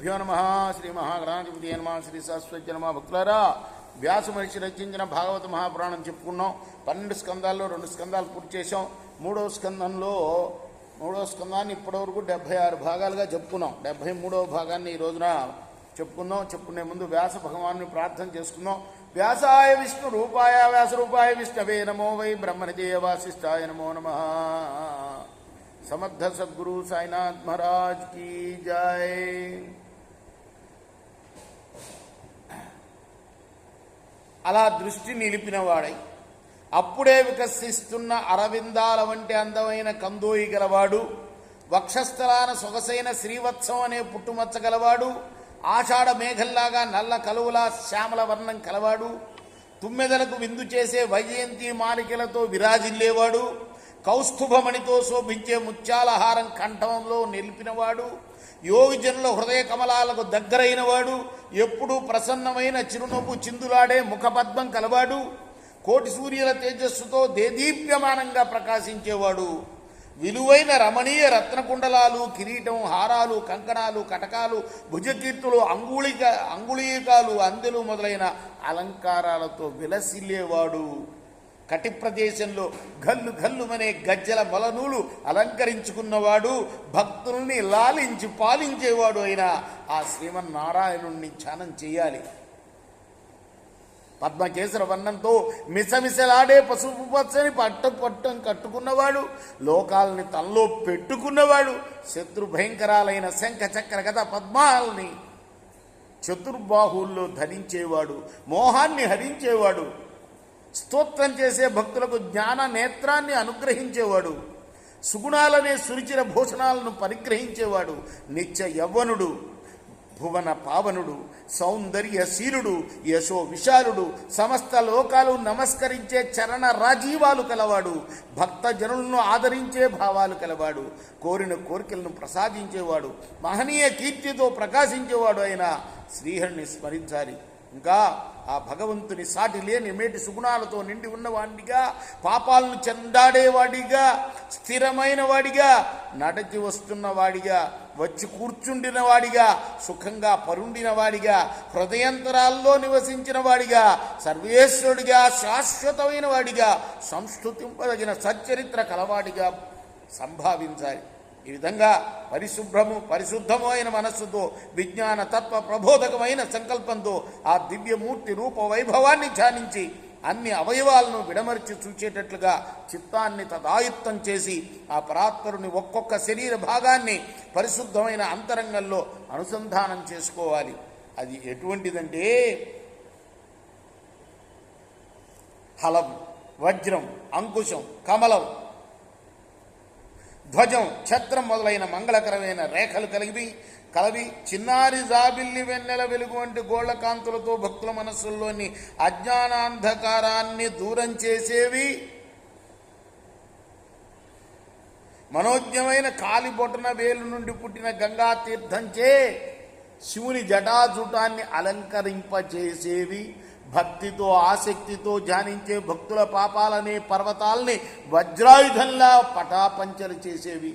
శ్రీగురుభ్యో నమ. శ్రీ మహాగణాధిపతి నమ. శ్రీ సరస్వతి నమ. భక్తులారా, వ్యాస మహర్షి రచించిన భాగవత మహాపురాణం చెప్పుకున్నాం. 12 స్కందాల్లో 2 స్కందాలు పూర్తి చేసాం. మూడవ స్కందాన్ని ఇప్పటివరకు 76 భాగాలుగా చెప్పుకున్నాం. 73వ భాగాన్ని ఈ రోజున చెప్పుకునే ముందు వ్యాస భగవాన్ని ప్రార్థన చేసుకున్నాం. వ్యాసాయ విష్ణు రూపాయ వ్యాస రూపాయ విష్ణవే నమో వై బ్రహ్మణజయ వాసిష్ఠాయ నమో నమ. సమర్థ సద్గురు సాయినాథ్ మహారాజ్ की जय. అలా దృష్టి నిలిపినవాడై అప్పుడే వికసిస్తున్న అరవిందాల వంటి అందమైన కందోయి గలవాడు, వక్షస్థలాన సొగసైన శ్రీవత్సం అనే పుట్టుమచ్చ గలవాడు, ఆషాఢ మేఘల్లాగా నల్ల కలువులా శ్యామల వర్ణం కలవాడు, తుమ్మెదలకు విందు చేసే వైజయంతి మాలికలతో విరాజిల్లేవాడు, కౌస్తుభమణితో శోభించే ముత్యాలహారం కంఠంలో నిలిపినవాడు, యోగిజనుల హృదయ కమలాలకు దగ్గరైనవాడు, ఎప్పుడూ ప్రసన్నమైన చిరునవ్వు చిందులాడే ముఖపద్మం కలవాడు, కోటి సూర్యుల తేజస్సుతో దేదీప్యమానంగా ప్రకాశించేవాడు, విలువైన రమణీయ రత్నకుండలాలు, కిరీటం, హారాలు, కంకణాలు, కటకాలు, భుజకీర్తులు, అంగుళీకాలు, అందెలు మొదలైన అలంకారాలతో విలసిల్లేవాడు, కటి ప్రదేశంలో గల్లు గల్లుమనే గజ్జల మొలనూలు అలంకరించుకున్నవాడు, భక్తుల్ని లాలించి పాలించేవాడు అయిన ఆ శ్రీమన్నారాయణుణ్ణి ధ్యానం చేయాలి. పద్మకేసర వర్ణంతో మిసమిసలాడే పసుపు పచ్చని పట్టం కట్టుకున్నవాడు, లోకాలని తనలో పెట్టుకున్నవాడు, శత్రు భయంకరాలైన శంఖ చక్ర గద పద్మాల్ని చతుర్బాహుల్లో ధరించేవాడు, మోహాన్ని హరించేవాడు, స్తోత్రం చేసే భక్తులకు జ్ఞాన నేత్రాన్ని అనుగ్రహించేవాడు, సుగుణాలనే సురుచిన భూషణాలను పరిగ్రహించేవాడు, నిత్య యవ్వనుడు, భువన పావనుడు, సౌందర్యశీలుడు, యశో విశాలుడు, సమస్త లోకాలు నమస్కరించే చరణ రాజీవాలు కలవాడు, భక్తజనులను ఆదరించే భావాలు కలవాడు, కోరిన కోరికలను ప్రసాదించేవాడు, మహనీయ కీర్తితో ప్రకాశించేవాడు అయిన శ్రీహరిని స్మరించాలి. ఇంకా ఆ భగవంతుని సాటి లేని మేటి సుగుణాలతో నిండి ఉన్నవాడిగా, పాపాలను చెందాడేవాడిగా, స్థిరమైన వాడిగా, నడచి వస్తున్నవాడిగా, వచ్చి కూర్చుండిన వాడిగా, సుఖంగా పరుండిన వాడిగా, హృదయంతరాల్లో నివసించిన వాడిగా, సర్వేశ్వరుడిగా, శాశ్వతమైన వాడిగా, సంస్కృతింపదగిన సచ్చరిత్ర కలవాడిగా సంభావించాలి. ఈ విధంగా పరిశుద్ధము అయిన మనస్సుతో, విజ్ఞాన తత్వ ప్రబోధకమైన సంకల్పంతో ఆ దివ్యమూర్తి రూప వైభవాన్ని ధ్యానించి అన్ని అవయవాలను విడమర్చి చూచేటట్లుగా చిత్తాన్ని తదాయుత్తం చేసి ఆ పరాత్పరుని ఒక్కొక్క శరీర భాగాన్ని పరిశుద్ధమైన అంతరంగంలో అనుసంధానం చేసుకోవాలి. అది ఎటువంటిదంటే హలం, వజ్రం, అంకుశం, కమలం, ధ్వజం, ఛత్రం మొదలైన మంగళకరమైన రేఖలు కలవి చిన్నారి జాబిల్లి వెన్నెల వెలుగు వంటి గోళ్ల కాంతులతో భక్తుల మనస్సుల్లోని అజ్ఞానాంధకారాన్ని దూరం చేసేవి, మనోజ్ఞమైన కాలిబొటన వేలు నుండి పుట్టిన గంగా తీర్థంచే శివుని జటాజుటాన్ని అలంకరింపచేసేవి, భక్తితో ఆసక్తితో ధ్యానించే భక్తుల పాపాలనే పర్వతాల్ని వజ్రాయుధంలా పటాపంచలు చేసేవి,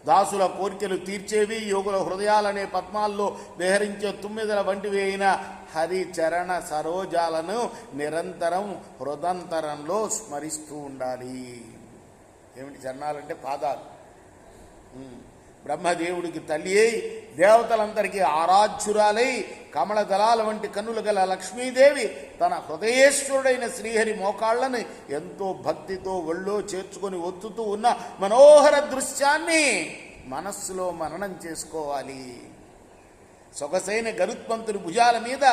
దాసుల కోరికలు తీర్చేవి, యోగుల హృదయాలనే పద్మాల్లో విహరించే తుమ్మెదల వంటివి అయిన హరిచరణ సరోజాలను నిరంతరం హృదంతరంలో స్మరిస్తూ ఉండాలి. ఏమిటి చరణాలంటే పాదాలు. బ్రహ్మదేవుడికి తల్లి అయి దేవతలందరికీ ఆరాధ్యురాలై కమల దళాల వంటి కన్నులు గల లక్ష్మీదేవి తన హృదయేశ్వరుడైన శ్రీహరి మోకాళ్లను ఎంతో భక్తితో ఒళ్ళో చేర్చుకొని ఒత్తుతూ ఉన్న మనోహర దృశ్యాన్ని మనస్సులో మననం చేసుకోవాలి. సొగసైన గరుత్మంతుని భుజాల మీద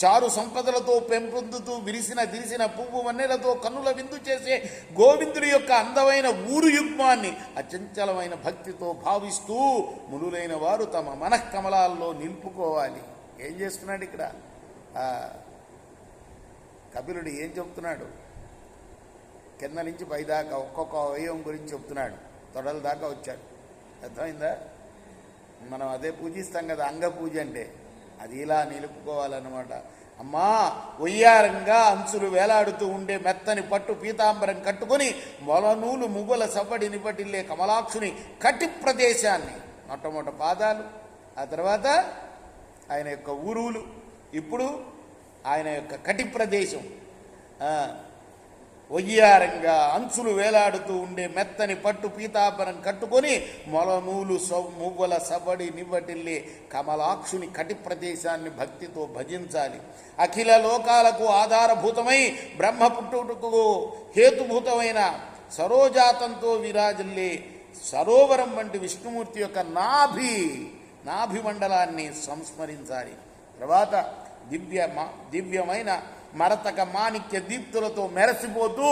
చారు సంపదలతో పెంపొందుతూ విరిసిన పువ్వు వన్నెలతో కన్నుల విందు చేసే గోవిందుడి యొక్క అందమైన ఊరు యుగ్మాన్ని అచంచలమైన భక్తితో భావిస్తూ మునులైన వారు తమ మనఃకమలాల్లో నింపుకోవాలి. ఏం చేస్తున్నాడు ఇక్కడ కపిలుడు? ఏం చెప్తున్నాడు? కింద నుంచి పైదాకా ఒక్కొక్క అవయవం గురించి చెప్తున్నాడు. తొడల దాకా వచ్చాడు. అర్థమైందా? మనం అదే పూజిస్తాం కదా, అంగ పూజ అంటే అది ఇలా నిలుపుకోవాలన్నమాట. అమ్మా ఒయ్యారంగా అంచులు వేలాడుతూ ఉండే మెత్తని పట్టు పీతాంబరం కట్టుకుని మొలనూలు మువ్వల సవ్వడి నిపటిల్లే కమలాక్షుని కటి ప్రదేశాన్ని మొట్టమొదటి పాదాలు, ఆ తర్వాత ఆయన యొక్క ఊరువులు, ఇప్పుడు ఆయన యొక్క కటి ప్రదేశం. వయ్యారంగా అంచులు వేలాడుతూ ఉండే మెత్తని పట్టు పీతాంబరం కట్టుకొని మొలనూలు మువ్వల సబడి నివ్వటిల్లే కమలాక్షుని కటి ప్రదేశాన్ని భక్తితో భజించాలి. అఖిల లోకాలకు ఆధారభూతమై బ్రహ్మ పుట్టుటకు హేతుభూతమైన సరోజాతంతో విరాజిల్లే సరోవరం వంటి విష్ణుమూర్తి యొక్క నాభి మండలాన్ని సంస్మరించాలి. తర్వాత దివ్యమైన మరతక మాణిక్య దీప్తులతో మెరసిపోతూ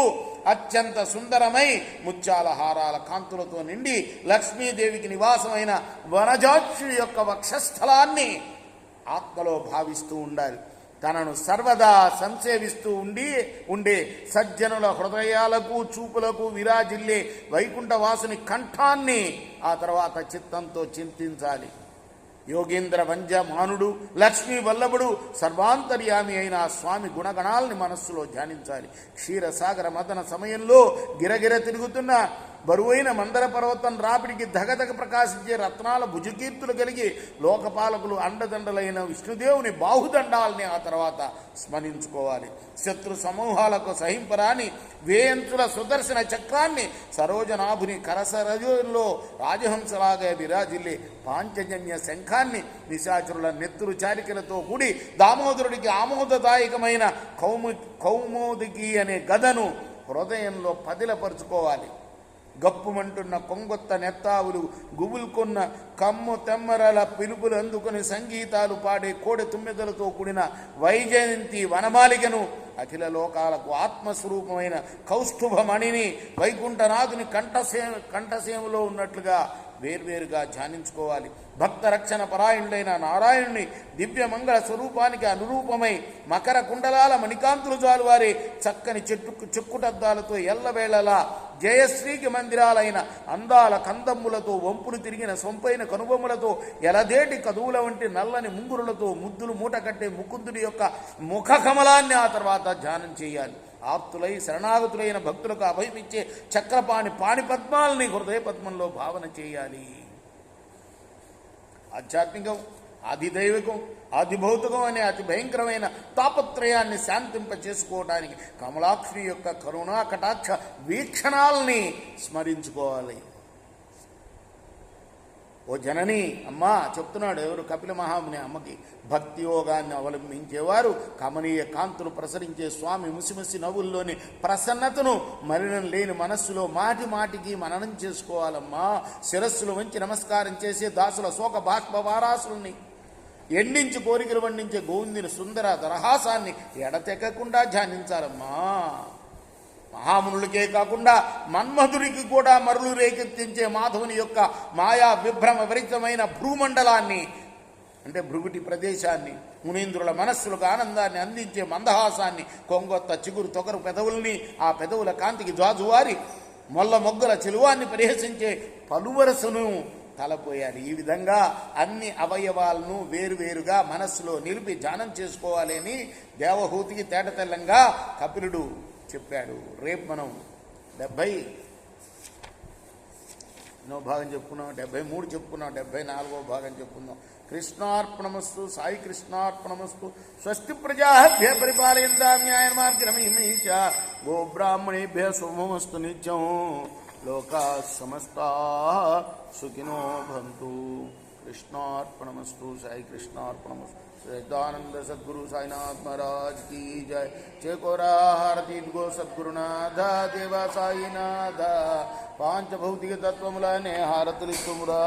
అత్యంత సుందరమై ముత్యాల హారాల కాంతులతో నిండి లక్ష్మీదేవికి నివాసమైన వనజాక్షుడి యొక్క వక్షస్థలాన్ని ఆత్మలో భావిస్తూ ఉండాలి. తనను సర్వదా సంసేవిస్తూ ఉండే సజ్జనుల హృదయాలకు చూపులకు విరాజిల్లే వైకుంఠవాసుని కంఠాన్ని ఆ తర్వాత చిత్తంతో చింతించాలి. యోగేంద్ర వంజమానుడు, లక్ష్మీ వల్లభుడు, సర్వాంతర్యామి అయిన స్వామి గుణగణాలని మనస్సులో ధ్యానించాలి. క్షీరసాగర మదన సమయంలో గిరగిర తిరుగుతున్న బరువైన మందర పర్వతం రాపిడికి ధగధగ ప్రకాశించే రత్నాల భుజకీర్తులు కలిగి లోకపాలకులు అండదండలైన విష్ణుదేవుని బాహుదండాలని ఆ తర్వాత స్మరించుకోవాలి. శత్రు సమూహాలకు సహింపరాని వేయంతుల సుదర్శన చక్రాన్ని, సరోజనాభుని కరసరజుల్లో రాజహంసలాగా విరాజిల్లే పాంచజన్య శంఖాన్ని, నిశాచరుల నెత్తురు చారికలతో కూడి దామోదరుడికి ఆమోదదాయకమైన కౌమోదికి అనే గదను హృదయంలో పదిలపరుచుకోవాలి. గప్పుమంటున్న కొంగొత్త నెత్తావులు, గుబుల్కొన్న కమ్ము తెమ్మరల పిలుపులు అందుకుని సంగీతాలు పాడే కోడె తుమ్మెదలతో కూడిన వైజయంతి వనమాలికను, అఖిల లోకాలకు ఆత్మస్వరూపమైన కౌస్తుభమణిని వైకుంఠనాథుని కంఠసేములో ఉన్నట్లుగా వేర్వేరుగా ధ్యానించుకోవాలి. భక్త రక్షణ పరాయణుడైన నారాయణుని దివ్య మంగళ స్వరూపానికి అనురూపమై మకర కుండలాల మణికాంతులు జాలువారే చక్కని చెక్కుటద్దాలతో ఎల్లవేళలా జయశ్రీకి మందిరాలైన అందాల కందమ్ములతో వంపులు తిరిగిన సొంపైన కనుబొమ్మలతో ఎలదేటి కదువుల వంటి నల్లని ముంగురులతో ముద్దులు మూట కట్టే ముకుందుడి యొక్క ముఖ కమలాన్ని ఆ తర్వాత ధ్యానం చేయాలి. ఆప్తులై శరణాగతులైన భక్తులకు అభయమిచ్చే చక్రపాణి పాణిపద్మాలని హృదయ పద్మంలో భావన చేయాలి. ఆధ్యాత్మికం, ఆదిదైవికం, ఆదిభౌతికం అనే అతి భయంకరమైన తాపత్రయాన్ని శాంతింప చేసుకోవడానికి కమలాక్షి యొక్క కరుణా కటాక్ష వీక్షణాలని స్మరించుకోవాలి. ఓ జనని అమ్మా చెప్తున్నాడు ఎవరు? కపిల మహాముని అమ్మకి. భక్తి యోగాన్ని అవలంబించేవారు కమనీయ కాంతులు ప్రసరించే స్వామి ముసిముసి నవ్వుల్లోని ప్రసన్నతను మలినం లేని మనస్సులో మాటి మాటికి మననం చేసుకోవాలమ్మా. శిరస్సులు వంచి నమస్కారం చేసే దాసుల శోక బాష్ప వారాసుల్ని, ఎండించి కోరికలు వండించే గోవిందుని సుందర దరహాసాన్ని ఎడతెక్కకుండా ధ్యానించాలమ్మా. మహామునులకే కాకుండా మన్మధుడికి కూడా మరులు రేకెత్తించే మాధవుని యొక్క మాయా విభ్రమ విపరీతమైన భ్రూమండలాన్ని, అంటే భృగుటి ప్రదేశాన్ని, మునీంద్రుల మనస్సులకు ఆనందాన్ని అందించే మందహాసాన్ని, కొంగొత్త చిగురు తొగరు పెదవుల్ని, ఆ పెదవుల కాంతికి జాజువారి మొల్ల మొగ్గల చెలువాన్ని పరిహసించే పలువరసను తలపోయాలి. ఈ విధంగా అన్ని అవయవాలను వేరువేరుగా మనస్సులో నిలిపి ధ్యానం చేసుకోవాలి అని దేవహూతికి తేటతెల్లంగా కపిలుడు చెప్పాడు. రేపు మనం 70వ భాగం చెప్పుకున్నాం, 73 చెప్పుకున్నాం, 74వ భాగం చెప్పుకుందాం. కృష్ణార్పణమస్తు. సాయి కృష్ణార్పణమస్తు. స్వస్తి ప్రజాభ్య పరిపాలయంతాం న్యాయ మార్గమహిమీష. గో బ్రాహ్మణేభ్య శుభమస్తు నిత్యం. లోకా సమస్తా సుఖినో భవంతు. కృష్ణార్పణమస్తు. సాయి కృష్ణార్పణమస్తు. सच्चिदानंद सद्गुरु साईनाथ महाराज की जय. चेकोरा हारती गो सद्गुरुनाथ देवा साईनाथ. पांच भौतिक तत्वमुलने हारतलिस्तुमुरा.